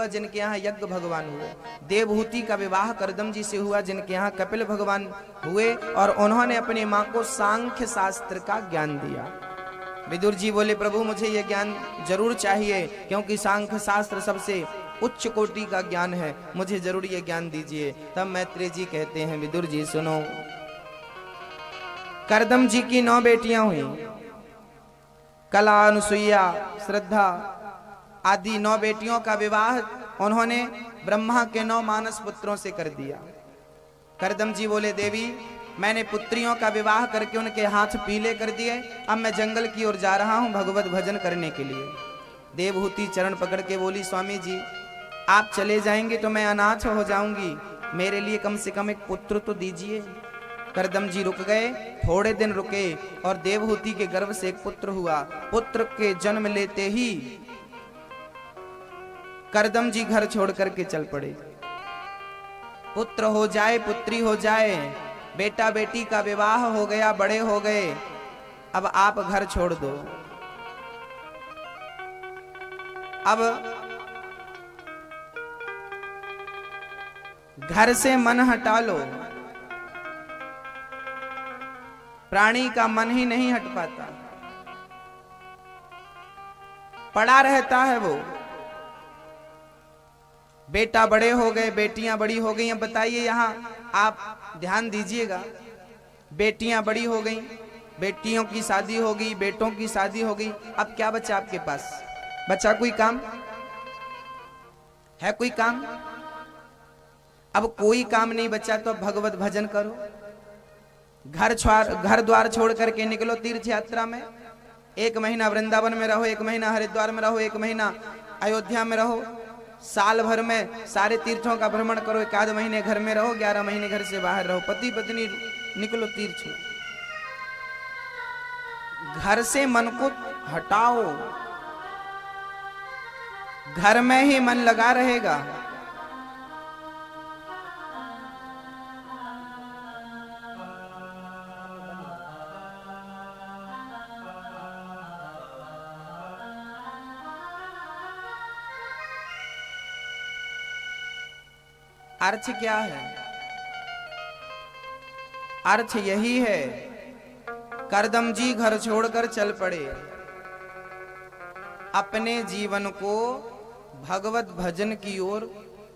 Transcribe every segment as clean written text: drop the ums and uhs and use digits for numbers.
हुआ जिनके यहाँ यज्ञ भगवान हुए। देवहूति का विवाह करदम जी से हुआ जिनके यहाँ कपिल भगवान हुए, और उन्होंने अपनी माँ को सांख्य शास्त्र का ज्ञान दिया। विदुर जी बोले प्रभु मुझे ये ज्ञान जरूर चाहिए, क्योंकि सांख्य शास्त्र सबसे उच्च कोटि का ज्ञान है, मुझे जरूर ये ज्ञान दीजिए। तब मैत्रेय जी कहते हैं विदुर जी सुनो, करदम जी की 9 बेटियां हुई, कला, अनुसुईया, श्रद्धा आदि 9 बेटियों का विवाह उन्होंने ब्रह्मा के 9 मानस पुत्रों से कर दिया। करदम जी बोले देवी मैंने पुत्रियों का विवाह करके उनके हाथ पीले कर दिए, अब मैं जंगल की ओर जा रहा हूं भगवत भजन करने के लिए। देवहूति चरण पकड़ के बोली स्वामी जी आप चले जाएंगे तो मैं अनाथ हो जाऊंगी, मेरे लिए कम से कम एक पुत्र तो दीजिए। करदम जी रुक गए, थोड़े दिन रुके और देवहूति के गर्भ से एक पुत्र हुआ। पुत्र के जन्म लेते ही करदम जी घर छोड़ करके चल पड़े। पुत्र हो जाए पुत्री हो जाए, बेटा बेटी का विवाह हो गया, बड़े हो गए, अब आप घर छोड़ दो। अब घर से मन हटा लो। प्राणी का मन ही नहीं हट पाता, पड़ा रहता है वो। बेटा बड़े हो गए, बेटियां बड़ी हो गई। अब बताइए यहां आप ध्यान दीजिएगा, बेटियां बड़ी हो गई, बेटियों की शादी हो गई, बेटों की शादी हो गई, अब क्या बचा आपके पास? बचा कोई काम है? कोई काम? अब कोई काम नहीं बचा तो भगवत भजन करो। घर द्वार छोड़ करके निकलो तीर्थ यात्रा में। 1 महीना वृंदावन में रहो, 1 महीना हरिद्वार में रहो, 1 महीना अयोध्या में रहो, साल भर में सारे तीर्थों का भ्रमण करो, 1 आध महीने घर में रहो, 11 महीने घर से बाहर रहो। पति पत्नी निकलो तीर्थ में। घर से मन को हटाओ, घर में ही मन लगा रहेगा। अर्थ क्या है? अर्थ यही है, करदम जी घर छोड़कर चल पड़े। अपने जीवन को भगवत भजन की ओर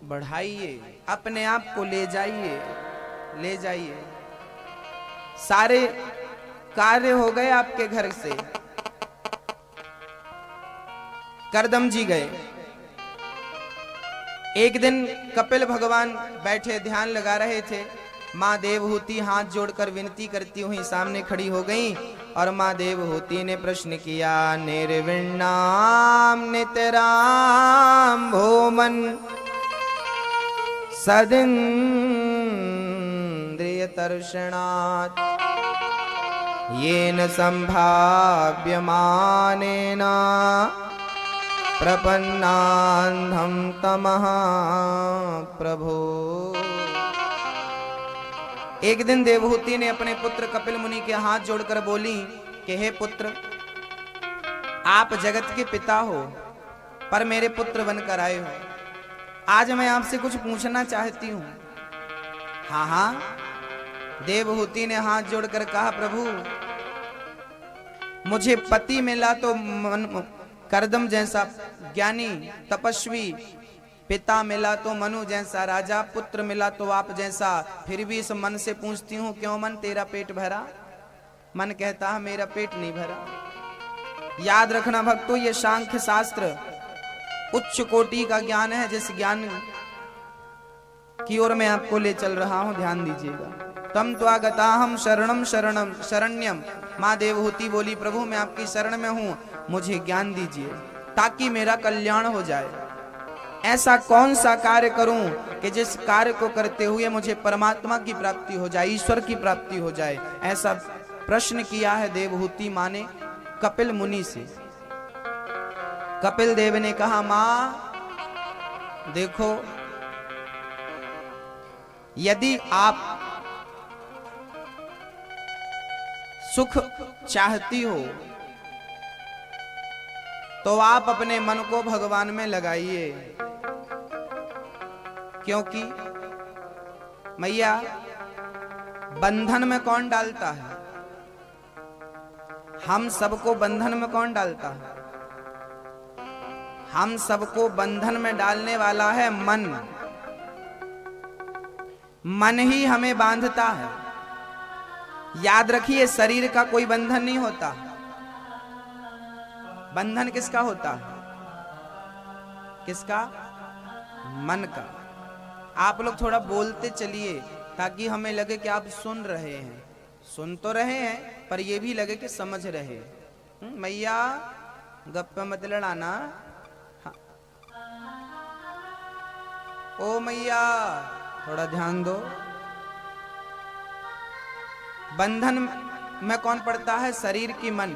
बढ़ाइए, अपने आप को ले जाइए, ले जाइए। सारे कार्य हो गए आपके घर से। करदम जी गए। एक दिन कपिल भगवान बैठे ध्यान लगा रहे थे। माँ देवहूति हाथ जोड़कर विनती करती हुई सामने खड़ी हो गई, और माँ देवहूति ने प्रश्न किया, निर्विण्णाम नितराम भूमन सदिन्द्रिय तर्षणात् येन संभाव्यमानेन प्रपन्नान्धं तमः प्रभो। एक दिन देवहूति ने अपने पुत्र कपिल मुनि के हाथ जोड़कर बोली कि हे पुत्र, आप जगत के पिता हो पर मेरे पुत्र बनकर आए हो। आज मैं आपसे कुछ पूछना चाहती हूँ। हाँ हाँ, देवहूति ने हाथ जोड़कर कहा, प्रभु मुझे पति मिला तो करदम जैसा ज्ञानी तपस्वी, पिता मिला तो मनु जैसा राजा, पुत्र मिला तो आप जैसा। फिर भी इस मन से पूछती हूँ, क्यों मन तेरा पेट भरा? मन कहता है मेरा पेट नहीं भरा। याद रखना भक्तों, ये सांख्य शास्त्र उच्च कोटि का ज्ञान है, जिस ज्ञान की ओर मैं आपको ले चल रहा हूं, ध्यान दीजिएगा। तम त्वागताहम शरणम शरणम शरण्यम। माँ देवहूति बोली, प्रभु मैं आपकी शरण में हूं, मुझे ज्ञान दीजिए ताकि मेरा कल्याण हो जाए। ऐसा कौन सा कार्य करूं कि जिस कार्य को करते हुए मुझे परमात्मा की प्राप्ति हो जाए, ईश्वर की प्राप्ति हो जाए। ऐसा प्रश्न किया है देवहूति माँ ने कपिल मुनि से। कपिल देव ने कहा, माँ देखो, यदि आप सुख चाहती हो तो आप अपने मन को भगवान में लगाइए। क्योंकि मैया बंधन में कौन डालता है? हम सबको बंधन में कौन डालता है? हम सबको बंधन में डालने वाला है मन। मन ही हमें बांधता है। याद रखिए, शरीर का कोई बंधन नहीं होता। बंधन किसका होता है? किसका? मन का। आप लोग थोड़ा बोलते चलिए ताकि हमें लगे कि आप सुन रहे हैं। सुन तो रहे हैं पर ये भी लगे कि समझ रहे हैं। मैया गप्पे मत लड़ाना। हाँ। ओ मैया थोड़ा ध्यान दो। बंधन में कौन पड़ता है? शरीर की मन।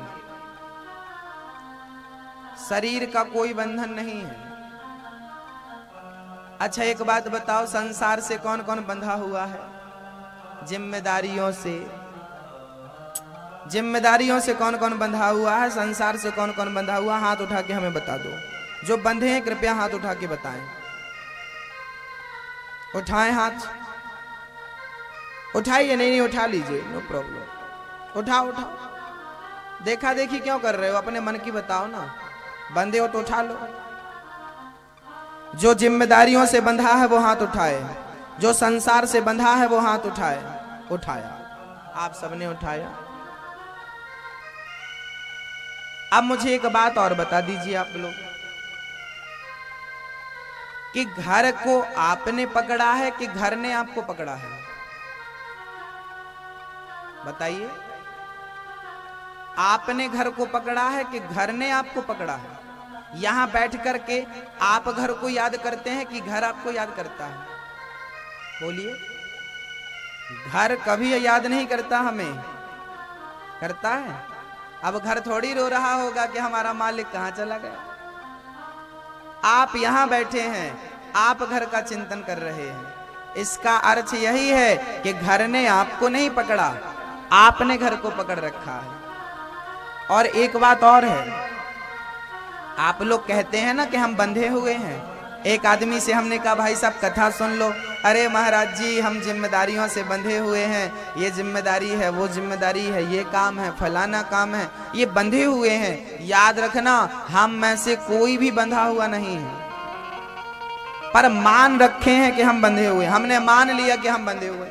शरीर का कोई बंधन नहीं है। अच्छा एक बात बताओ, संसार से कौन कौन बंधा हुआ है? जिम्मेदारियों से। जिम्मेदारियों से कौन कौन बंधा हुआ है? संसार से कौन कौन बंधा हुआ? हाथ उठा के हमें बता दो। जो बंधे हैं कृपया हाथ उठा के बताएं। उठाएं हाथ। उठाइए। नहीं उठा लीजिए, नो प्रॉब्लम। उठाओ उठाओ। देखा देखी क्यों कर रहे हो? अपने मन की बताओ ना। बंधे हो तो उठा लो। जो जिम्मेदारियों से बंधा है वो हाथ उठाए। जो संसार से बंधा है वो हाथ उठाए। उठाया। आप सबने उठाया। अब मुझे एक बात और बता दीजिए आप लोग कि घर को आपने पकड़ा है कि घर ने आपको पकड़ा है? बताइए। आपने घर को पकड़ा है कि घर ने आपको पकड़ा है? यहां बैठ करके आप घर को याद करते हैं कि घर आपको याद करता है? बोलिए। घर कभी याद नहीं करता हमें। करता है? अब घर थोड़ी रो रहा होगा कि हमारा मालिक कहां चला गया। आप यहां बैठे हैं, आप घर का चिंतन कर रहे हैं। इसका अर्थ यही है कि घर ने आपको नहीं पकड़ा, आपने घर को पकड़ रखा है। और एक बात और है, आप लोग कहते हैं ना कि हम बंधे हुए हैं। एक आदमी से हमने कहा भाई साहब कथा सुन लो। अरे महाराज जी हम जिम्मेदारियों से बंधे हुए हैं, ये जिम्मेदारी है, वो जिम्मेदारी है, ये काम है, फलाना काम है, ये बंधे हुए हैं। याद रखना हम में से कोई भी बंधा हुआ नहीं है, पर मान रखे हैं कि हम बंधे हुए। हमने मान लिया कि हम बंधे हुए।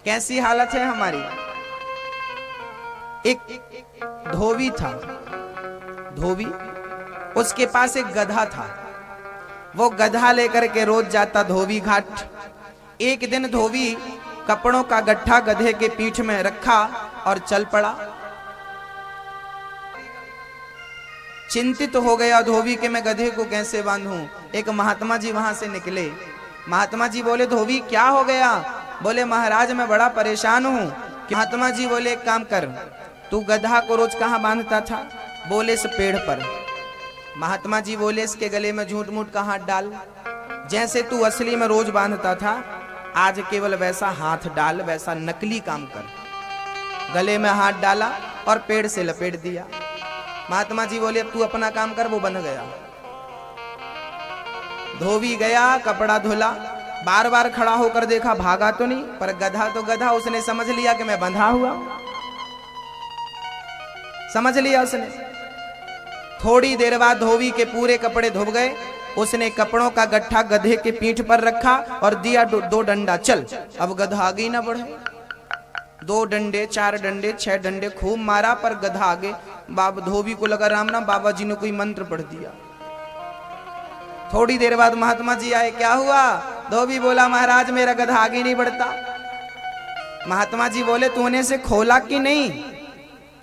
कैसी हालत है हमारी? एक धोबी था। धोबी, उसके पास एक गधा था। वो गधा लेकर के रोज जाता धोबी घाट। एक दिन धोबी कपड़ों का गट्ठा गधे के पीठ में रखा और चल पड़ा। चिंतित हो गया धोबी कि मैं गधे को कैसे बांधूं। एक महात्मा जी वहां से निकले। महात्मा जी बोले धोबी क्या हो गया? बोले महाराज मैं बड़ा परेशान हूं। महात्मा जी बोले एक काम कर, तू गधा को रोज कहां बांधता था? बोले इस पेड़ पर। महात्मा जी बोले इसके गले में झूठ मूठ का हाथ डाल। जैसे तू असली में रोज बांधता था आज केवल वैसा हाथ डाल, वैसा नकली काम कर। गले में हाथ डाला और पेड़ से लपेट दिया। महात्मा जी बोले अब तू अपना काम कर। वो बंध गया। धोबी गया, कपड़ा धुला, बार बार खड़ा होकर देखा, भागा तो नहीं, पर गधा तो गधा। उसने समझ लिया कि मैं बंधा हुआ। समझ लिया उसने। थोड़ी देर बाद धोबी के पूरे कपड़े धुब गए। उसने कपड़ों का गट्ठा गधे के पीठ पर रखा और दिया दो डंडा, चल। अब गधा आगे ना बढ़े। 2 डंडे, 4 डंडे, 6 डंडे खूब मारा पर गधा आगे। बाबा धोबी को लगा राम नाम, बाबा जी ने कोई मंत्र पढ़ दिया। थोड़ी देर बाद महात्मा जी आए। क्या हुआ? धोबी बोला महाराज मेरा गधा आगे नहीं बढ़ता। महात्मा जी बोले तूने से खोला कि नहीं?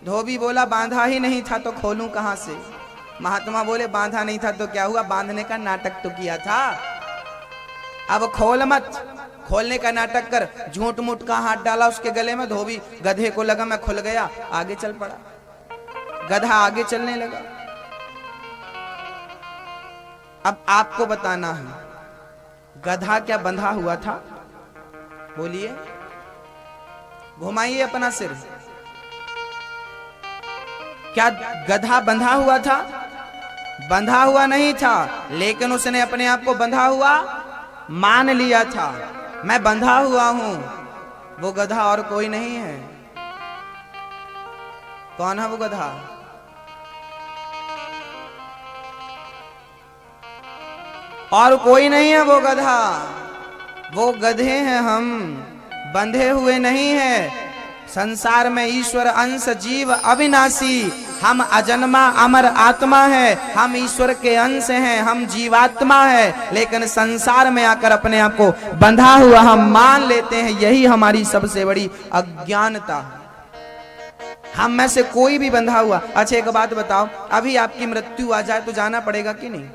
धोबी बोला बांधा ही नहीं था तो खोलूं कहां से। महात्मा बोले बांधा नहीं था तो क्या हुआ? बांधने का नाटक तो किया था। अब खोल मत, खोलने का नाटक कर। झूठ मूठ का हाथ डाला उसके गले में। धोबी गधे को लगा मैं खुल गया, आगे चल पड़ा। गधा आगे चलने लगा। अब आपको बताना है गधा क्या बंधा हुआ था? बोलिए, घुमाइए अपना सिर। क्या गधा बंधा हुआ था? बंधा हुआ नहीं था, लेकिन उसने अपने आप को बंधा हुआ मान लिया था मैं बंधा हुआ हूं, वो गधा और कोई नहीं है। कौन है वो गधा? और कोई नहीं है वो गधा, वो गधे हैं हम, बंधे हुए नहीं है। संसार में ईश्वर अंश जीव अविनाशी, हम अजन्मा अमर आत्मा है, हम ईश्वर के अंश हैं, हम जीवात्मा है, लेकिन संसार में आकर अपने आप को बंधा हुआ हम मान लेते हैं। यही हमारी सबसे बड़ी अज्ञानता है। हम में से कोई भी बंधा हुआ। अच्छा एक बात बताओ, अभी आपकी मृत्यु आ जाए तो जाना पड़ेगा कि नहीं?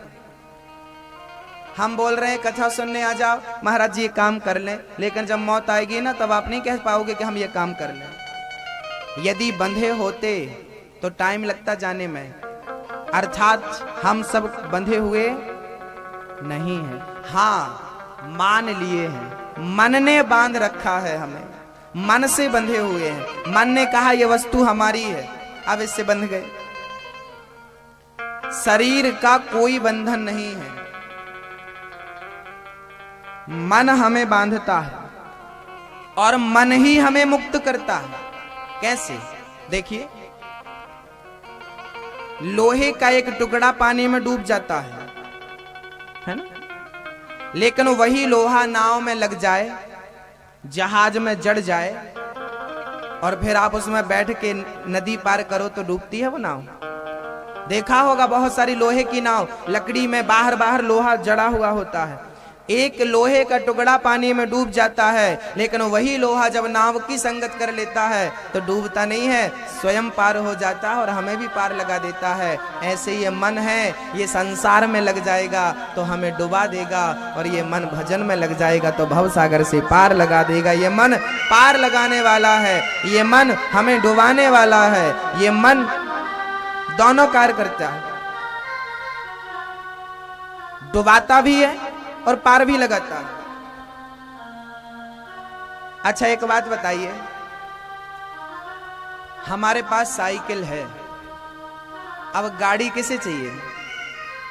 हम बोल रहे हैं कथा सुनने आ जाओ, महाराज जी ये काम कर लें, लेकिन जब मौत आएगी ना तब आप नहीं कह पाओगे कि हम ये काम कर लें। यदि बंधे होते तो टाइम लगता जाने में, अर्थात हम सब बंधे हुए नहीं हैं। हाँ मान लिए हैं, मन ने बांध रखा है हमें, मन से बंधे हुए हैं। मन ने कहा ये वस्तु हमारी है, अब इससे बंध गए। शरीर का कोई बंधन नहीं है, मन हमें बांधता है और मन ही हमें मुक्त करता है। कैसे? देखिए, लोहे का एक टुकड़ा पानी में डूब जाता है ना, लेकिन वही लोहा नाव में लग जाए, जहाज में जड़ जाए और फिर आप उसमें बैठ के नदी पार करो तो डूबती है वो नाव। देखा होगा बहुत सारी लोहे की नाव, लकड़ी में बाहर बाहर लोहा जड़ा हुआ होता है। एक लोहे का टुकड़ा पानी में डूब जाता है, लेकिन वही लोहा जब नाव की संगत कर लेता है तो डूबता नहीं है, स्वयं पार हो जाता है और हमें भी पार लगा देता है। ऐसे ये मन है, ये संसार में लग जाएगा तो हमें डुबा देगा, और ये मन भजन में लग जाएगा तो भव सागर से पार लगा देगा। ये मन पार लगाने वाला है, ये मन हमें डुबाने वाला है। ये मन दोनों कार्य करता है, डुबाता भी है और पार भी लगाता है। अच्छा एक बात बताइए, हमारे पास साइकिल है, अब गाड़ी किसे चाहिए?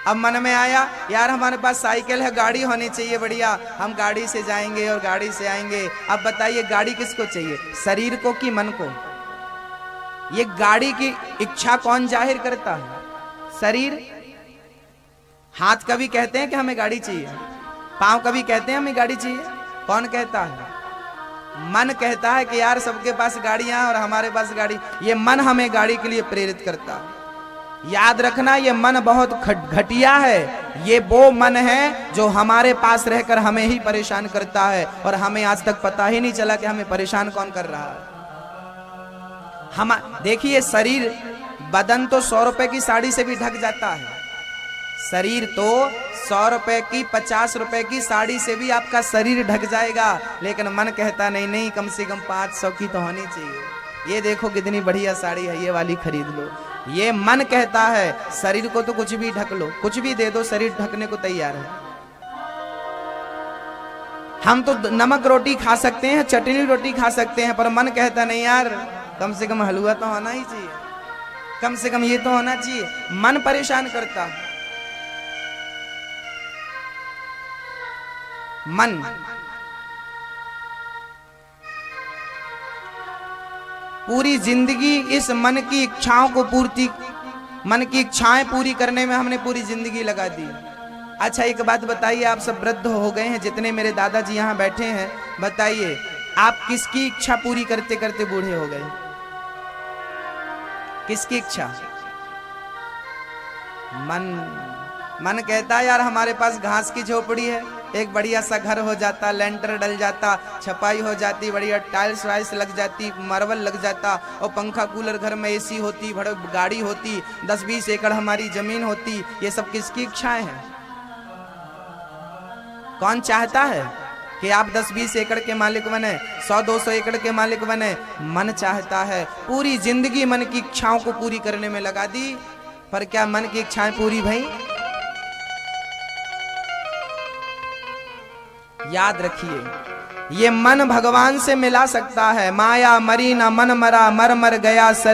अब मन में आया यार हमारे पास साइकिल है, गाड़ी होनी चाहिए बढ़िया, हम गाड़ी से जाएंगे और गाड़ी से आएंगे। अब बताइए गाड़ी किसको चाहिए, शरीर को कि मन को? ये गाड़ी की इच्छा कौन जाहिर करता है? शरीर। हाथ कभी कहते हैं कि हमें गाड़ी चाहिए, पांव कभी कहते हैं हमें गाड़ी चाहिए? कौन कहता है? मन कहता है कि यार सबके पास गाड़ियां और हमारे पास गाड़ी। ये मन हमें गाड़ी के लिए प्रेरित करता है। याद रखना, ये मन बहुत घटिया है। ये वो मन है जो हमारे पास रहकर हमें ही परेशान करता है, और हमें आज तक पता ही नहीं चला कि हमें परेशान कौन कर रहा है। हम देखिए, शरीर, बदन तो 100 रुपए की साड़ी से भी ढक जाता है। शरीर तो 100 रुपए की, 50 रुपए की साड़ी से भी आपका शरीर ढक जाएगा, लेकिन मन कहता नहीं नहीं, कम से कम 500 की तो होनी चाहिए। ये देखो कितनी बढ़िया साड़ी है, ये वाली खरीद लो। ये मन कहता है। शरीर को तो कुछ भी ढक लो, कुछ भी दे दो, शरीर ढकने को तैयार है। हम तो नमक रोटी खा सकते हैं, चटनी रोटी खा सकते हैं, पर मन कहता नहीं यार, कम से कम हलवा तो होना ही चाहिए, कम से कम ये तो होना चाहिए। मन परेशान करता है। मन पूरी जिंदगी इस मन की इच्छाओं को मन की इच्छाएं पूरी करने में हमने पूरी जिंदगी लगा दी। अच्छा एक बात बताइए, आप सब वृद्ध हो गए हैं, जितने मेरे दादाजी यहाँ बैठे हैं, बताइए आप किसकी इच्छा पूरी करते करते बूढ़े हो गए? किसकी इच्छा? मन कहता है यार हमारे पास घास की झोपड़ी है, एक बढ़िया सा घर हो जाता, लेंटर डल जाता, छपाई हो जाती, बढ़िया टाइल्स वाइल्स लग जाती, मार्बल लग जाता, और पंखा कूलर घर में एसी होती, बड़ी गाड़ी होती, 10-20 एकड़ हमारी जमीन होती। ये सब किसकी इच्छाएं हैं? कौन चाहता है कि आप 10-20 एकड़ के मालिक बने, 100-200 एकड़ के मालिक बने? मन चाहता है। पूरी जिंदगी मन की इच्छाओं को पूरी करने में लगा दी, पर क्या मन की इच्छाएं पूरी भई? याद रखिए, ये मन भगवान से मिला सकता है। माया मरी ना मन मरा, मर मर गया शरीर।